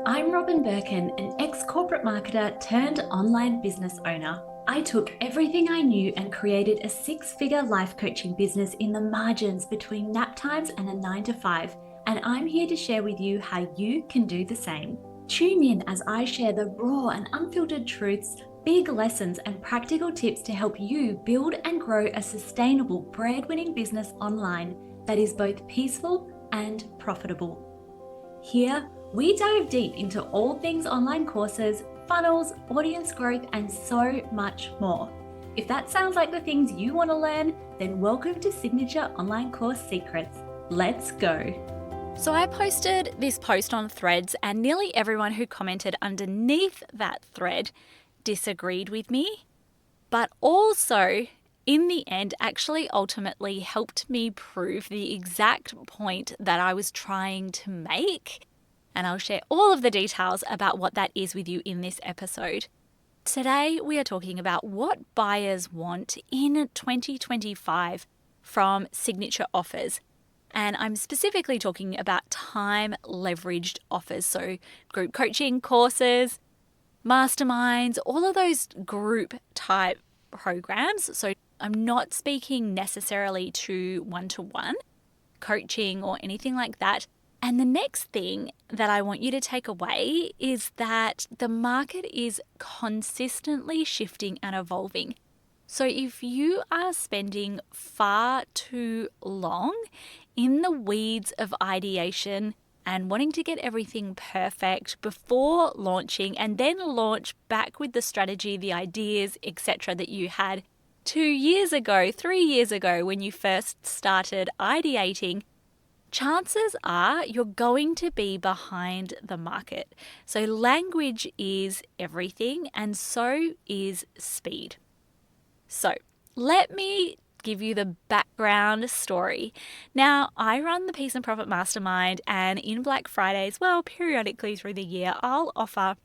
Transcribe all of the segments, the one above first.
I'm Robin Birkin, an ex-corporate marketer turned online business owner. I took everything I knew and created a six-figure life coaching business in the margins between nap times and a 9 to 5, and I'm here to share with you how you can do the same. Tune in as I share the raw and unfiltered truths, big lessons, and practical tips to help you build and grow a sustainable bread-winning business online that is both peaceful and profitable. Here, we dive deep into all things online courses, funnels, audience growth, and so much more. If that sounds like the things you want to learn, then welcome to Signature Online Course Secrets. Let's go. So I posted this post on Threads, and nearly everyone who commented underneath that thread disagreed with me, but also in the end actually ultimately helped me prove the exact point that I was trying to make. And I'll share all of the details about what that is with you in this episode. Today, we are talking about what buyers want in 2025 from signature offers. And I'm specifically talking about time leveraged offers. So group coaching courses, masterminds, all of those group type programs. So I'm not speaking necessarily to one-to-one coaching or anything like that. And the next thing that I want you to take away is that the market is consistently shifting and evolving. So if you are spending far too long in the weeds of ideation and wanting to get everything perfect before launching and then launch back with the strategy, the ideas, etc. that you had 2 years ago, 3 years ago when you first started ideating, chances are you're going to be behind the market. So language is everything, and so is speed. So let me give you the background story. Now, I run the Peace and Profit Mastermind, and in Black Fridays, well, periodically through the year, I'll offer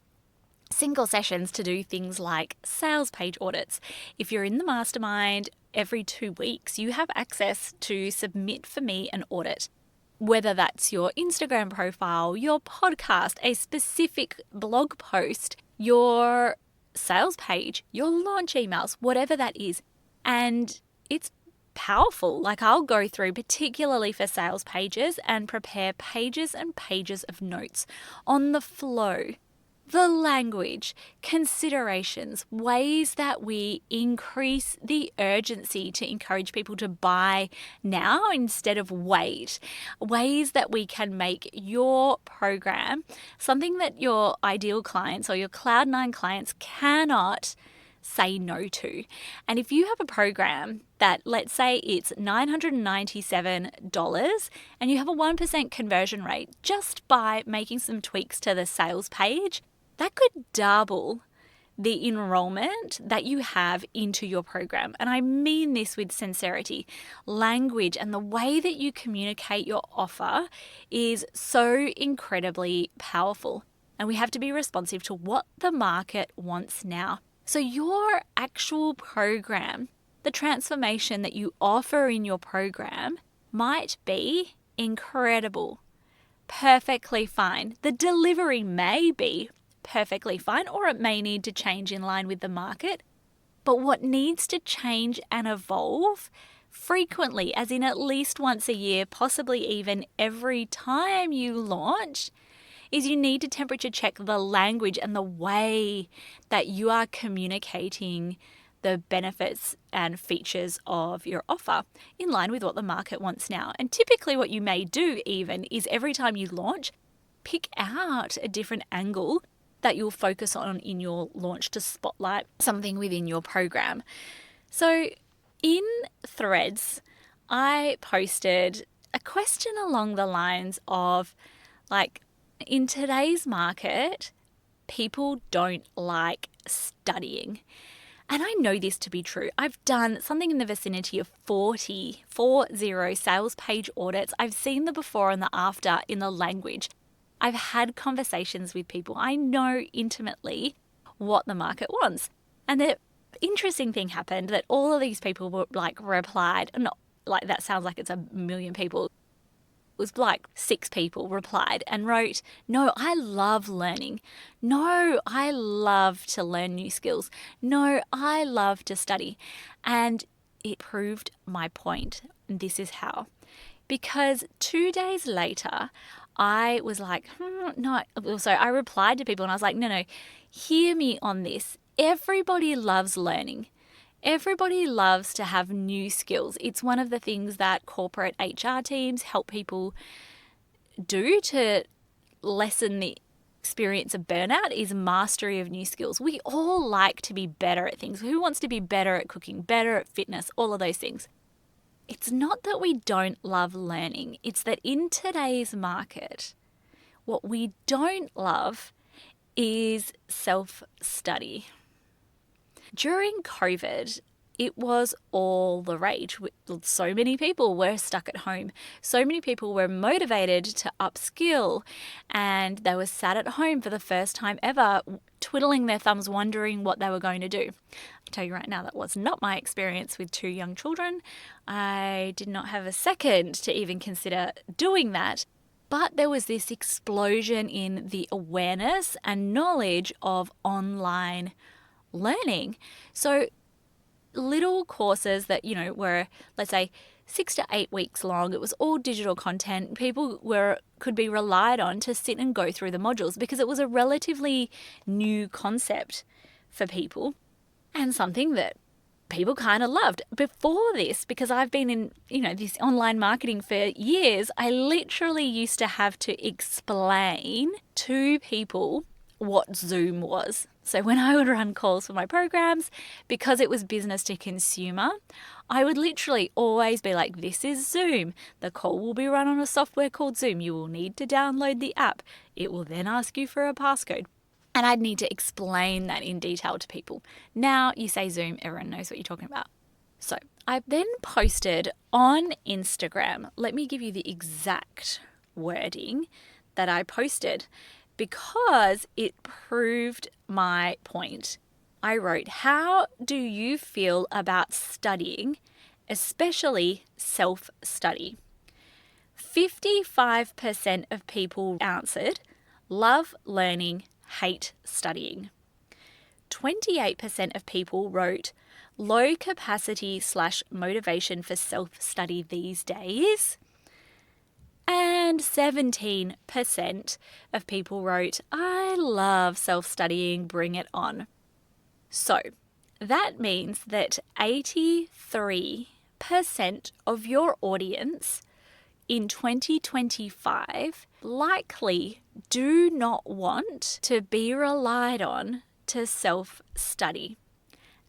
single sessions to do things like sales page audits. If you're in the mastermind, every 2 weeks, you have access to submit for me an audit. Whether that's your Instagram profile, your podcast, a specific blog post, your sales page, your launch emails, whatever that is. And it's powerful. Like I'll go through, particularly for sales pages, and prepare pages and pages of notes on the flow, the language, considerations, ways that we increase the urgency to encourage people to buy now instead of wait, ways that we can make your program something that your ideal clients or your Cloud9 clients cannot say no to. And if you have a program that, let's say it's $997 and you have a 1% conversion rate just by making some tweaks to the sales page, that could double the enrollment that you have into your program. And I mean this with sincerity. Language and the way that you communicate your offer is so incredibly powerful. And we have to be responsive to what the market wants now. So your actual program, the transformation that you offer in your program might be incredible, perfectly fine. The delivery may be perfectly fine, or it may need to change in line with the market. But what needs to change and evolve frequently, as in at least once a year, possibly even every time you launch, is you need to temperature check the language and the way that you are communicating the benefits and features of your offer in line with what the market wants now. And typically what you may do even is every time you launch, pick out a different angle that you'll focus on in your launch to spotlight something within your program. So in Threads, I posted a question along the lines of, like, in today's market, people don't like studying. And I know this to be true. I've done something in the vicinity of 40 sales page audits. I've seen the before and the after in the language. I've had conversations with people. I know intimately what the market wants. And the interesting thing happened that all of these people were replied, not like that sounds like it's a million people. was like 6 people replied and wrote, no, I love learning. No, I love to learn new skills. No, I love to study. And it proved my point. And this is how. Because 2 days later, I was like, no. So I replied to people and I was like, no, hear me on this. Everybody loves learning. Everybody loves to have new skills. It's one of the things that corporate HR teams help people do to lessen the experience of burnout is mastery of new skills. We all like to be better at things. Who wants to be better at cooking, better at fitness, all of those things? It's not that we don't love learning. It's that in today's market, what we don't love is self-study. During COVID, it was all the rage. So many people were stuck at home. So many people were motivated to upskill, and they were sat at home for the first time ever, twiddling their thumbs, wondering what they were going to do. I'll tell you right now, that was not my experience with 2 young children. I did not have a second to even consider doing that. But there was this explosion in the awareness and knowledge of online learning. So little courses that, were, let's say, 6 to 8 weeks long. It was all digital content. People could be relied on to sit and go through the modules because it was a relatively new concept for people and something that people kind of loved. Before this, because I've been in, this online marketing for years, I literally used to have to explain to people what Zoom was. So when I would run calls for my programs, because it was business to consumer, I would literally always be like, this is Zoom. The call will be run on a software called Zoom. You will need to download the app. It will then ask you for a passcode. And I'd need to explain that in detail to people. Now you say Zoom, everyone knows what you're talking about. So I then posted on Instagram. Let me give you the exact wording that I posted, because it proved my point. I wrote, how do you feel about studying, especially self-study? 55% of people answered, love learning, hate studying. 28% of people wrote, low capacity / motivation for self-study these days. And 17% of people wrote, I love self-studying, bring it on. So that means that 83% of your audience in 2025 likely do not want to be relied on to self-study.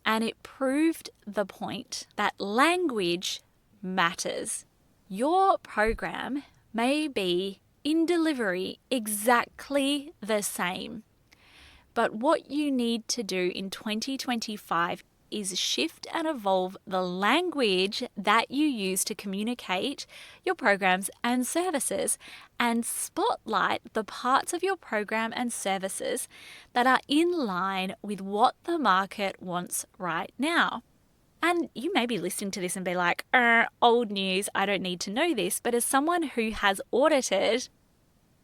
And it proved the point that language matters. Your program may be in delivery exactly the same. But what you need to do in 2025 is shift and evolve the language that you use to communicate your programs and services, and spotlight the parts of your program and services that are in line with what the market wants right now. And you may be listening to this and be like, old news, I don't need to know this. But as someone who has audited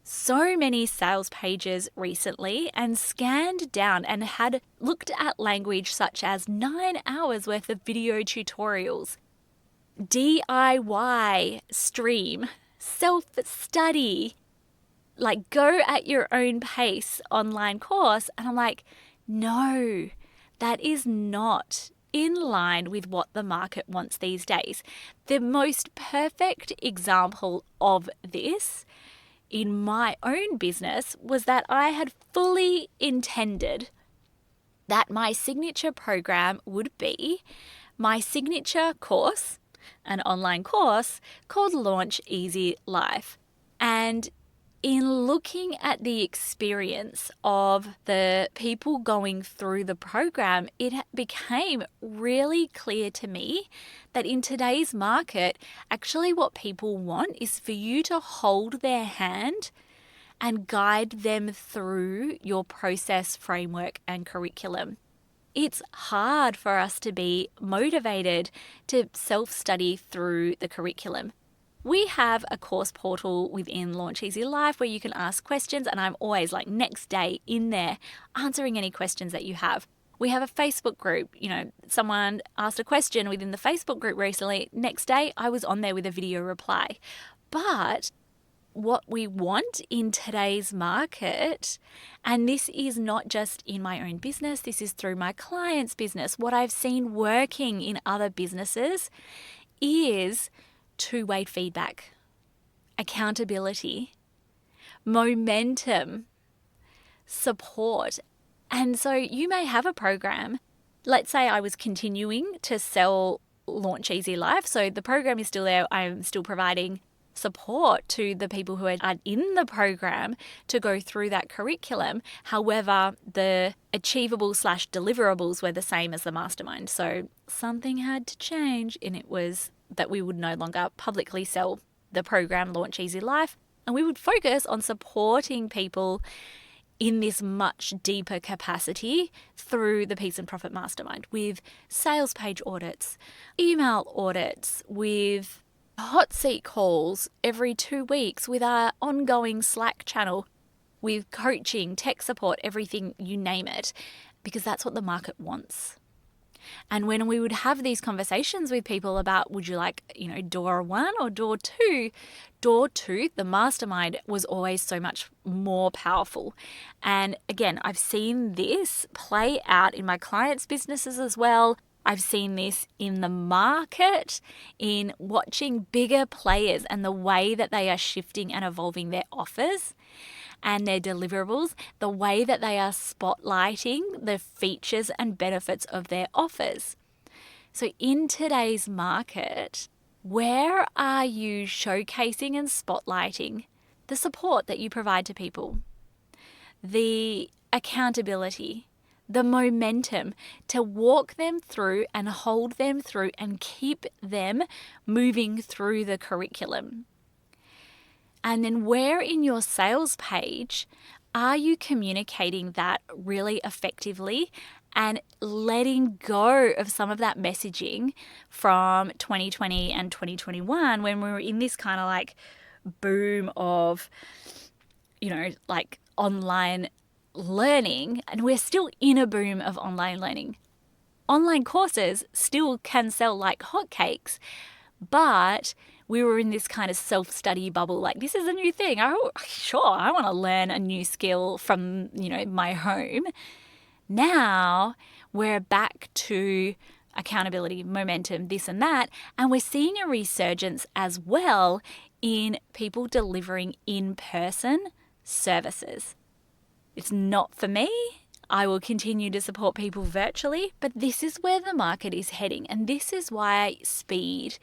so many sales pages recently and scanned down and had looked at language such as 9 hours worth of video tutorials, DIY stream, self-study, like go at your own pace online course. And I'm like, no, that is not in line with what the market wants these days. The most perfect example of this in my own business was that I had fully intended that my signature program would be my signature course, an online course called Launch Easy Life. And in looking at the experience of the people going through the program, it became really clear to me that in today's market, actually what people want is for you to hold their hand and guide them through your process, framework, and curriculum. It's hard for us to be motivated to self-study through the curriculum. We have a course portal within Launch Easy Life where you can ask questions, and I'm always like next day in there answering any questions that you have. We have a Facebook group. Someone asked a question within the Facebook group recently. Next day, I was on there with a video reply. But what we want in today's market, and this is not just in my own business, this is through my clients' business, what I've seen working in other businesses is two-way feedback, accountability, momentum, support. And so you may have a program. Let's say I was continuing to sell Launch Easy Life. So the program is still there. I'm still providing support to the people who are in the program to go through that curriculum. However, the achievable/deliverables were the same as the mastermind. So something had to change, and it was that we would no longer publicly sell the program Launch Easy Life, and we would focus on supporting people in this much deeper capacity through the Peace and Profit Mastermind with sales page audits, email audits, with hot seat calls every 2 weeks, with our ongoing Slack channel, with coaching, tech support, everything, you name it, because that's what the market wants. And when we would have these conversations with people about, would you like, door 1 or door 2? Door 2, the mastermind, was always so much more powerful. And again, I've seen this play out in my clients' businesses as well. I've seen this in the market, in watching bigger players and the way that they are shifting and evolving their offers and their deliverables, the way that they are spotlighting the features and benefits of their offers. So in today's market, where are you showcasing and spotlighting the support that you provide to people, the accountability, the momentum to walk them through and hold them through and keep them moving through the curriculum? And then where in your sales page are you communicating that really effectively and letting go of some of that messaging from 2020 and 2021 when we were in this kind of like boom of, online learning, and we're still in a boom of online learning. Online courses still can sell like hotcakes, but we were in this kind of self-study bubble, like this is a new thing. I want to learn a new skill from, my home. Now we're back to accountability, momentum, this and that, and we're seeing a resurgence as well in people delivering in-person services. It's not for me. I will continue to support people virtually, but this is where the market is heading, and this is why speed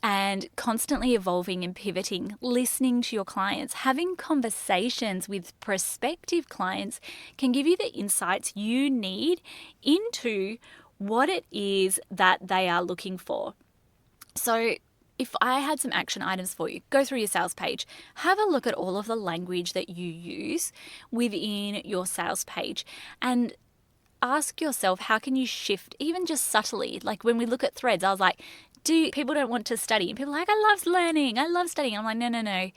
and constantly evolving and pivoting, listening to your clients, having conversations with prospective clients can give you the insights you need into what it is that they are looking for. So if I had some action items for you, go through your sales page, have a look at all of the language that you use within your sales page, and ask yourself, how can you shift even just subtly? Like when we look at threads, I was like, people don't want to study? And people are like, I love learning, I love studying. I'm like, no.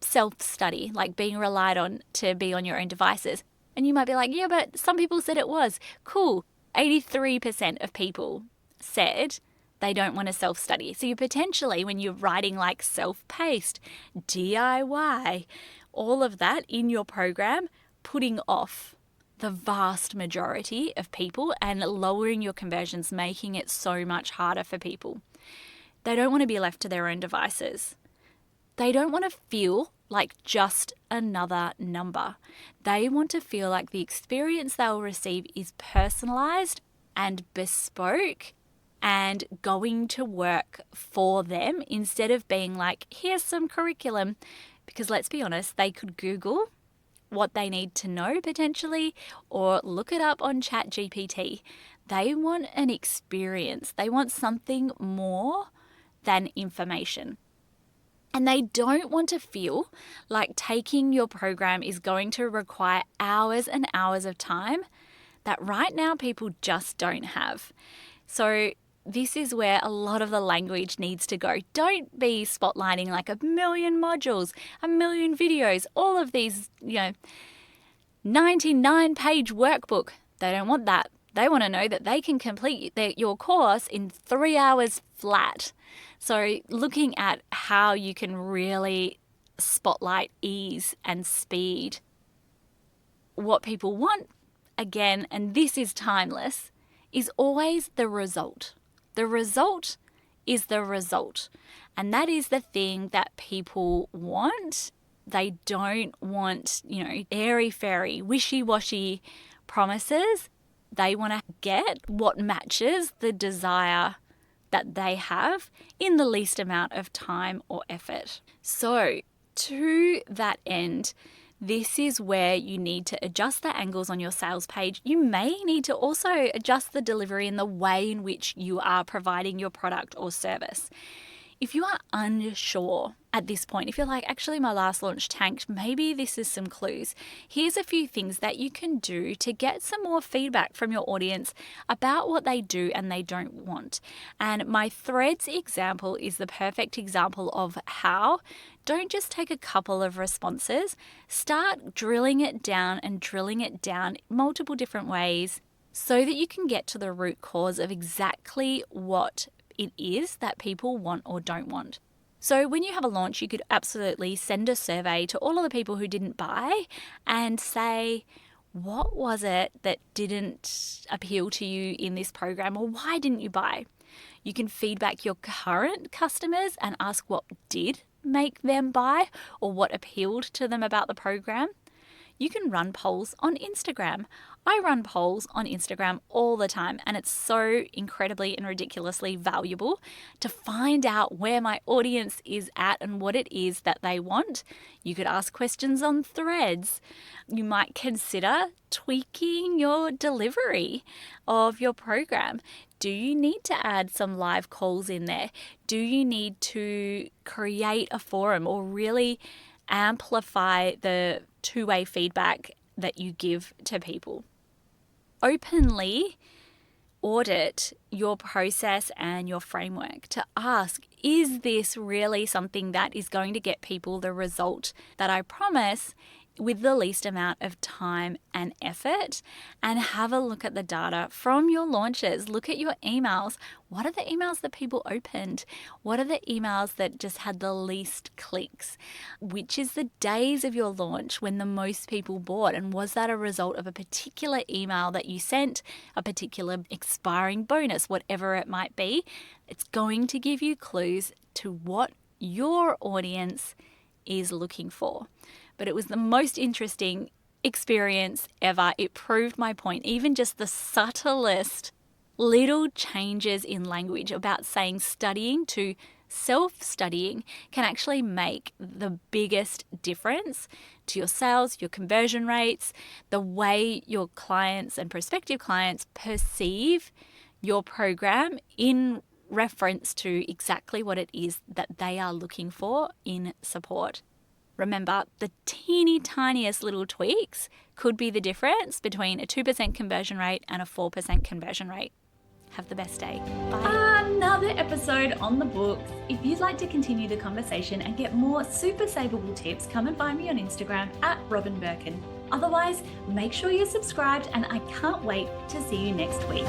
Self-study, like being relied on to be on your own devices. And you might be like, yeah, but some people said it was. Cool. 83% of people said they don't want to self-study. So you potentially, when you're writing like self-paced, DIY, all of that in your program, putting off the vast majority of people and lowering your conversions, making it so much harder for people. They don't want to be left to their own devices. They don't want to feel like just another number. They want to feel like the experience they'll receive is personalized and bespoke and going to work for them, instead of being like, here's some curriculum. Because let's be honest, they could Google what they need to know potentially, or look it up on ChatGPT. They want an experience. They want something more than information. And they don't want to feel like taking your program is going to require hours and hours of time that right now people just don't have. So this is where a lot of the language needs to go. Don't be spotlighting like 1,000,000 modules, 1,000,000 videos, all of these, 99-page workbook. They don't want that. They want to know that they can complete your course in 3 hours flat. So looking at how you can really spotlight ease and speed. What people want, again, and this is timeless, is always the result. The result is the result. And that is the thing that people want. They don't want, airy-fairy, wishy-washy promises. They want to get what matches the desire that they have in the least amount of time or effort. So to that end, this is where you need to adjust the angles on your sales page. You may need to also adjust the delivery and the way in which you are providing your product or service. If you are unsure at this point, if you're like, actually my last launch tanked, maybe this is some clues. Here's a few things that you can do to get some more feedback from your audience about what they do and they don't want. And my threads example is the perfect example of how. Don't just take a couple of responses. Start drilling it down multiple different ways so that you can get to the root cause of exactly what it is that people want or don't want. So when you have a launch, you could absolutely send a survey to all of the people who didn't buy and say, what was it that didn't appeal to you in this program, or why didn't you buy? You can feedback your current customers and ask what did make them buy or what appealed to them about the program. You can run polls on Instagram. I run polls on Instagram all the time, and it's so incredibly and ridiculously valuable to find out where my audience is at and what it is that they want. You could ask questions on threads. You might consider tweaking your delivery of your program. Do you need to add some live calls in there? Do you need to create a forum or really amplify the two-way feedback that you give to people? Openly audit your process and your framework to ask, is this really something that is going to get people the result that I promise with the least amount of time and effort? And have a look at the data from your launches. Look at your emails. What are the emails that people opened? What are the emails that just had the least clicks? Which is the days of your launch when the most people bought? And was that a result of a particular email that you sent, a particular expiring bonus, whatever it might be? It's going to give you clues to what your audience is looking for. But it was the most interesting experience ever. It proved my point. Even just the subtlest little changes in language about saying studying to self-studying can actually make the biggest difference to your sales, your conversion rates, the way your clients and prospective clients perceive your program in reference to exactly what it is that they are looking for in support. Remember, the teeny tiniest little tweaks could be the difference between a 2% conversion rate and a 4% conversion rate. Have the best day. Bye. Another episode on the books. If you'd like to continue the conversation and get more super savable tips, come and find me on Instagram at Robin Birkin. Otherwise, make sure you're subscribed, and I can't wait to see you next week.